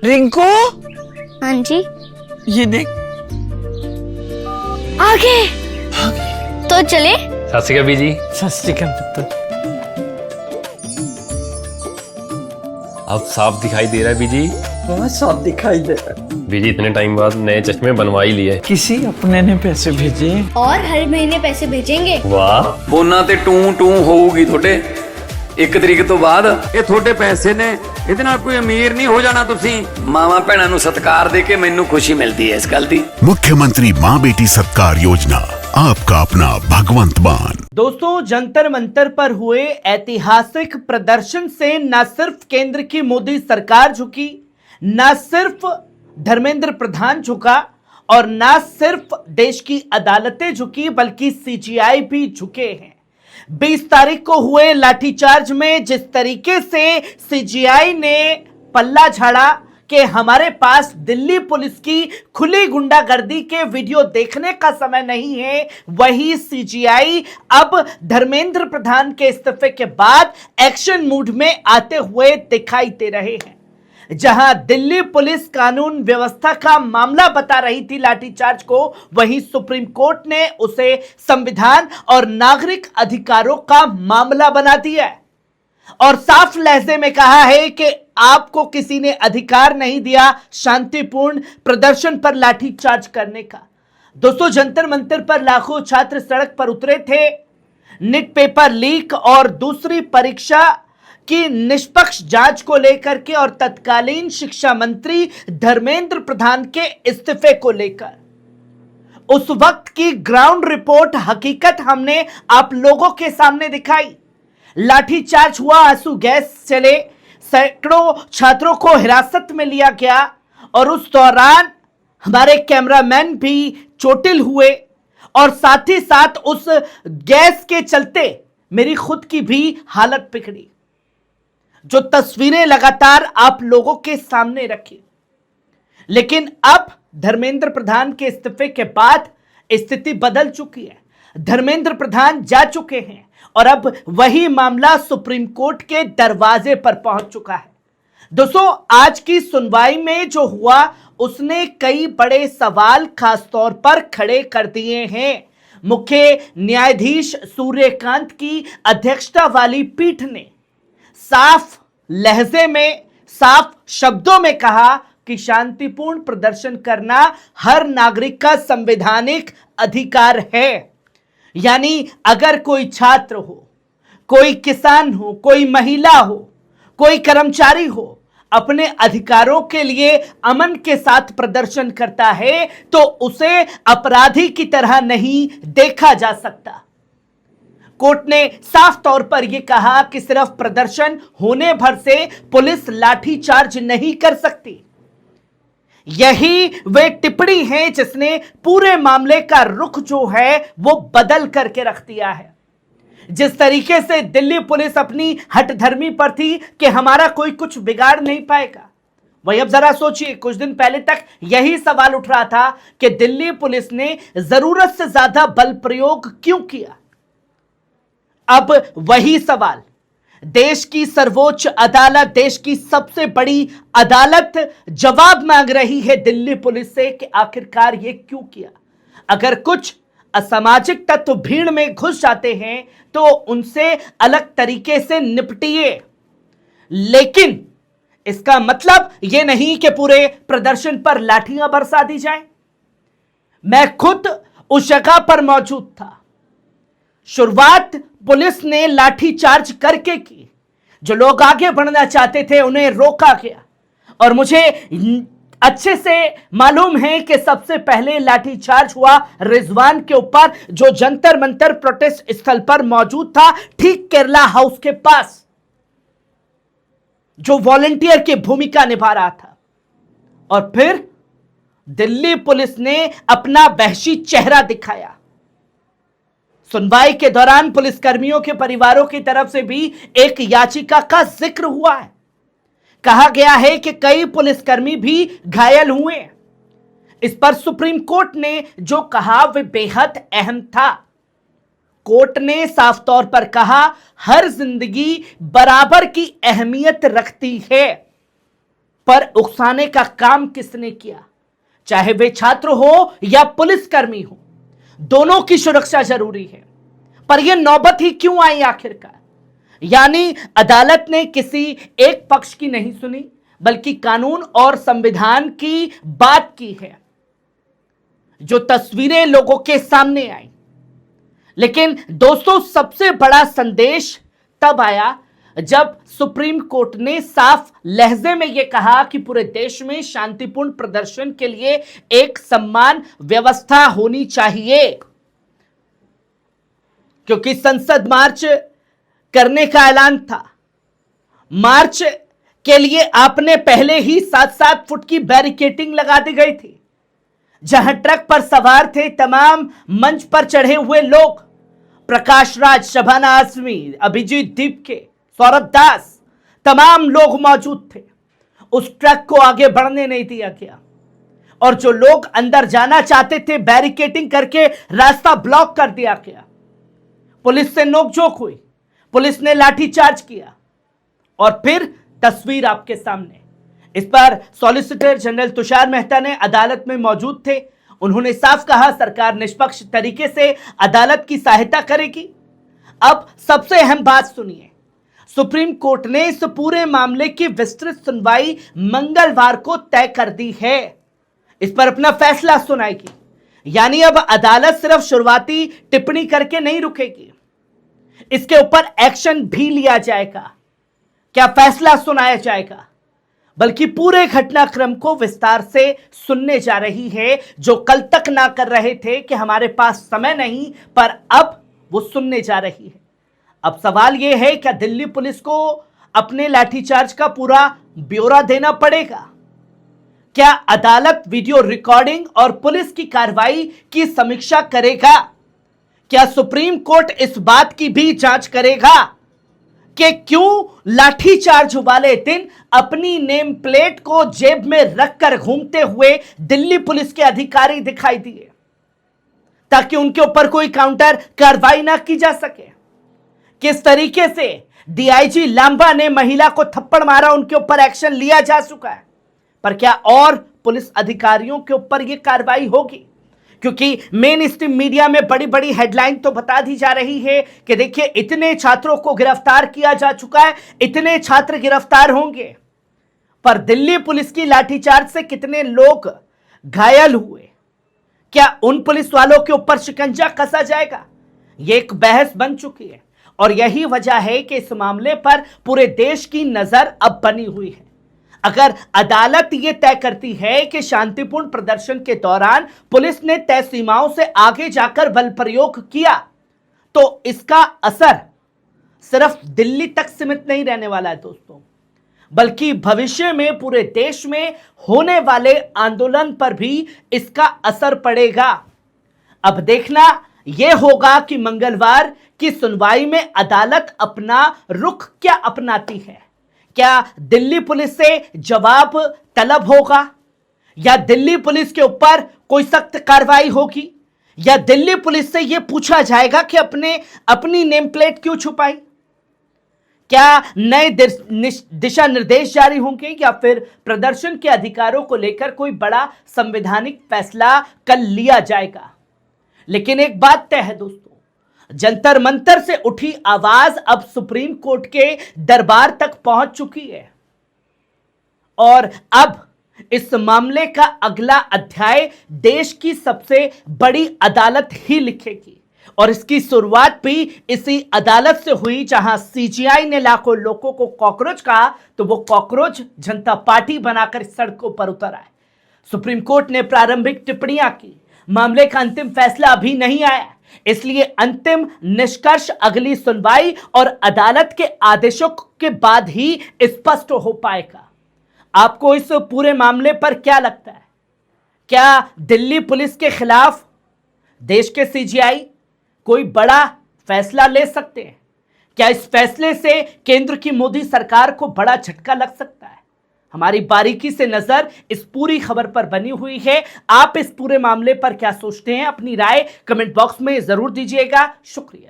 रिंकू, हाँ जी। ये देख। आगे तो चले। सत श्री अकाल बीजी। सत श्री अकाल पुत्र। अब साफ दिखाई दे रहा है बीजी। बहुत साफ दिखाई दे रहा है। बीजी इतने टाइम बाद नए चश्मे बनवा ही लिए। किसी अपने ने पैसे भेजे और हर महीने पैसे भेजेंगे। वाह। ਫੋਨਾਂ ਤੇ ਟੂ ਟੂ ਹੋਊਗੀ ਤੁਹਾਡੇ 1 ਤਰੀਕ ਤੋਂ ਬਾਅਦ। ਇਹ ਤੁਹਾਡੇ ਪੈਸੇ ਨੇ, ਇਹਦੇ ਨਾਲ ਕੋਈ ਅਮੀਰ ਨਹੀਂ ਹੋ ਜਾਣਾ ਤੁਸੀਂ। ਮਾਵਾਂ ਭੈਣਾਂ ਨੂੰ ਸਤਿਕਾਰ ਦੇ ਕੇ ਮੈਨੂੰ ਖੁਸ਼ੀ ਮਿਲਦੀ ਹੈ ਇਸ ਗੱਲ ਦੀ। मुख्यमंत्री माँ बेटी सत्कार योजना, आपका अपना भगवंत मान। दोस्तों, जंतर मंतर पर हुए ऐतिहासिक प्रदर्शन से न सिर्फ केंद्र की मोदी सरकार झुकी, न सिर्फ धर्मेंद्र प्रधान झुका और न सिर्फ देश की अदालतें झुकी, बल्कि सीजीआई भी झुके हैं। 20 तारीख को हुए लाठीचार्ज में जिस तरीके से सीजीआई ने पल्ला झाड़ा कि हमारे पास दिल्ली पुलिस की खुली गुंडागर्दी के वीडियो देखने का समय नहीं है, वही सीजीआई अब धर्मेंद्र प्रधान के इस्तीफे के बाद एक्शन मूड में आते हुए दिखाई दे रहे हैं। जहां दिल्ली पुलिस कानून व्यवस्था का मामला बता रही थी लाठीचार्ज को, वहीं सुप्रीम कोर्ट ने उसे संविधान और नागरिक अधिकारों का मामला बना दिया है और साफ लहजे में कहा है कि आपको किसी ने अधिकार नहीं दिया शांतिपूर्ण प्रदर्शन पर लाठीचार्ज करने का। दोस्तों, जंतर मंतर पर लाखों छात्र सड़क पर उतरे थे नीट पेपर लीक और दूसरी परीक्षा की निष्पक्ष जांच को लेकर के और तत्कालीन शिक्षा मंत्री धर्मेंद्र प्रधान के इस्तीफे को लेकर। उस वक्त की ग्राउंड रिपोर्ट हकीकत हमने आप लोगों के सामने दिखाई। लाठीचार्ज हुआ, आंसू गैस चले, सैकड़ों छात्रों को हिरासत में लिया गया और उस दौरान हमारे कैमरामैन भी चोटिल हुए और साथ ही साथ उस गैस के चलते मेरी खुद की भी हालत बिगड़ी, जो तस्वीरें लगातार आप लोगों के सामने रखी। लेकिन अब धर्मेंद्र प्रधान के इस्तीफे के बाद स्थिति बदल चुकी है। धर्मेंद्र प्रधान जा चुके हैं और अब वही मामला सुप्रीम कोर्ट के दरवाजे पर पहुंच चुका है। दोस्तों, आज की सुनवाई में जो हुआ उसने कई बड़े सवाल खास तौर पर खड़े कर दिए हैं। मुख्य न्यायाधीश सूर्यकांत की अध्यक्षता वाली पीठ ने साफ लहजे में, साफ शब्दों में कहा कि शांतिपूर्ण प्रदर्शन करना हर नागरिक का संवैधानिक अधिकार है। यानी अगर कोई छात्र हो, कोई किसान हो, कोई महिला हो, कोई कर्मचारी हो, अपने अधिकारों के लिए अमन के साथ प्रदर्शन करता है तो उसे अपराधी की तरह नहीं देखा जा सकता। कोर्ट ने साफ तौर पर यह कहा कि सिर्फ प्रदर्शन होने भर से पुलिस लाठीचार्ज नहीं कर सकती। यही वे टिप्पणी है जिसने पूरे मामले का रुख जो है वो बदल करके रख दिया है। जिस तरीके से दिल्ली पुलिस अपनी हठधर्मी पर थी कि हमारा कोई कुछ बिगाड़ नहीं पाएगा, वही अब जरा सोचिए, कुछ दिन पहले तक यही सवाल उठ रहा था कि दिल्ली पुलिस ने जरूरत से ज्यादा बल प्रयोग क्यों किया। अब वही सवाल देश की सर्वोच्च अदालत, देश की सबसे बड़ी अदालत जवाब मांग रही है दिल्ली पुलिस से कि आखिरकार ये क्यों किया। अगर कुछ असामाजिक तत्व भीड़ में घुस जाते हैं तो उनसे अलग तरीके से निपटिए, लेकिन इसका मतलब यह नहीं कि पूरे प्रदर्शन पर लाठियां बरसा दी जाए। मैं खुद उस जगह पर मौजूद था। शुरुआत पुलिस ने लाठीचार्ज करके की। जो लोग आगे बढ़ना चाहते थे उन्हें रोका गया और मुझे अच्छे से मालूम है कि सबसे पहले लाठीचार्ज हुआ रिजवान के ऊपर, जो जंतर मंतर प्रोटेस्ट स्थल पर मौजूद था, ठीक केरला हाउस के पास, जो वॉलंटियर की भूमिका निभा रहा था। और फिर दिल्ली पुलिस ने अपना वहशी चेहरा दिखाया। सुनवाई के दौरान पुलिसकर्मियों के परिवारों की तरफ से भी एक याचिका का जिक्र हुआ है। कहा गया है कि कई पुलिसकर्मी भी घायल हुए। इस पर सुप्रीम कोर्ट ने जो कहा वह बेहद अहम था। कोर्ट ने साफ तौर पर कहा, हर जिंदगी बराबर की अहमियत रखती है। पर उकसाने का काम किसने किया? चाहे वे छात्र हो या पुलिसकर्मी हो, दोनों की सुरक्षा जरूरी है। पर यह नौबत ही क्यों आई आखिरकार? यानी अदालत ने किसी एक पक्ष की नहीं सुनी, बल्कि कानून और संविधान की बात की है। जो तस्वीरें लोगों के सामने आई, लेकिन दोस्तों सबसे बड़ा संदेश तब आया जब सुप्रीम कोर्ट ने साफ लहजे में यह कहा कि पूरे देश में शांतिपूर्ण प्रदर्शन के लिए एक सम्मान व्यवस्था होनी चाहिए। क्योंकि संसद मार्च करने का ऐलान था। मार्च के लिए आपने पहले ही 7-7 फुट की बैरिकेडिंग लगा दी गई थी। जहां ट्रक पर सवार थे तमाम मंच पर चढ़े हुए लोग, प्रकाश राज, शबाना आजमी, अभिजीत दीपके, सौरभ दास, तमाम लोग मौजूद थे। उस ट्रक को आगे बढ़ने नहीं दिया गया और जो लोग अंदर जाना चाहते थे बैरिकेडिंग करके रास्ता ब्लॉक कर दिया गया। पुलिस से नोकझोंक हुई, पुलिस ने लाठीचार्ज किया और फिर तस्वीर आपके सामने। इस पर सॉलिसिटर जनरल तुषार मेहता ने अदालत में मौजूद थे। उन्होंने साफ कहा सरकार निष्पक्ष तरीके से अदालत की सहायता करेगी। अब सबसे अहम बात सुनिए, सुप्रीम कोर्ट ने इस पूरे मामले की विस्तृत सुनवाई मंगलवार को तय कर दी है। इस पर अपना फैसला सुनाएगी। यानी अब अदालत सिर्फ शुरुआती टिप्पणी करके नहीं रुकेगी, इसके ऊपर एक्शन भी लिया जाएगा। क्या फैसला सुनाया जाएगा, बल्कि पूरे घटनाक्रम को विस्तार से सुनने जा रही है। जो कल तक ना कर रहे थे कि हमारे पास समय नहीं, पर अब वो सुनने जा रही है। अब सवाल यह है, क्या दिल्ली पुलिस को अपने लाठीचार्ज का पूरा ब्यौरा देना पड़ेगा? क्या अदालत वीडियो रिकॉर्डिंग और पुलिस की कार्रवाई की समीक्षा करेगा? क्या सुप्रीम कोर्ट इस बात की भी जांच करेगा कि क्यों लाठीचार्ज वाले दिन अपनी नेम प्लेट को जेब में रखकर घूमते हुए दिल्ली पुलिस के अधिकारी दिखाई दिए, ताकि उनके ऊपर कोई काउंटर कार्रवाई ना की जा सके? किस तरीके से डीआईजी लांबा ने महिला को थप्पड़ मारा, उनके ऊपर एक्शन लिया जा चुका है, पर क्या और पुलिस अधिकारियों के ऊपर यह कार्रवाई होगी? क्योंकि मेन स्ट्रीम मीडिया में बड़ी बड़ी हेडलाइन तो बता दी जा रही है कि देखिए इतने छात्रों को गिरफ्तार किया जा चुका है, इतने छात्र गिरफ्तार होंगे, पर दिल्ली पुलिस की लाठीचार्ज से कितने लोग घायल हुए? क्या उन पुलिस वालों के ऊपर शिकंजा कसा जाएगा? यह एक बहस बन चुकी है और यही वजह है कि इस मामले पर पूरे देश की नजर अब बनी हुई है। अगर अदालत ये तय करती है कि शांतिपूर्ण प्रदर्शन के दौरान पुलिस ने तय सीमाओं से आगे जाकर बल प्रयोग किया, तो इसका असर सिर्फ दिल्ली तक सीमित नहीं रहने वाला है दोस्तों, बल्कि भविष्य में पूरे देश में होने वाले आंदोलन पर भी इसका असर पड़ेगा। अब देखना यह होगा कि मंगलवार की सुनवाई में अदालत अपना रुख क्या अपनाती है। क्या दिल्ली पुलिस से जवाब तलब होगा, या दिल्ली पुलिस के ऊपर कोई सख्त कार्रवाई होगी, या दिल्ली पुलिस से यह पूछा जाएगा कि अपनी नेम प्लेट क्यों छुपाई? क्या नए दिशा निर्देश जारी होंगे, या फिर प्रदर्शन के अधिकारों को लेकर कोई बड़ा संवैधानिक फैसला कल लिया जाएगा? लेकिन एक बात तय है दोस्तों, जंतर मंतर से उठी आवाज अब सुप्रीम कोर्ट के दरबार तक पहुंच चुकी है और अब इस मामले का अगला अध्याय देश की सबसे बड़ी अदालत ही लिखेगी। और इसकी शुरुआत भी इसी अदालत से हुई जहां सीजीआई ने लाखों लोगों को कॉकरोच कहा, तो वो कॉकरोच जनता पार्टी बनाकर सड़कों पर उतर आए। सुप्रीम कोर्ट ने प्रारंभिक टिप्पणियां की, मामले का अंतिम फैसला अभी नहीं आया, इसलिए अंतिम निष्कर्ष अगली सुनवाई और अदालत के आदेशों के बाद ही स्पष्ट हो पाएगा। आपको इस पूरे मामले पर क्या लगता है? क्या दिल्ली पुलिस के खिलाफ देश के सीजीआई कोई बड़ा फैसला ले सकते हैं? क्या इस फैसले से केंद्र की मोदी सरकार को बड़ा झटका लग सकता है? हमारी बारीकी से नजर इस पूरी खबर पर बनी हुई है। आप इस पूरे मामले पर क्या सोचते हैं? अपनी राय कमेंट बॉक्स में जरूर दीजिएगा। शुक्रिया।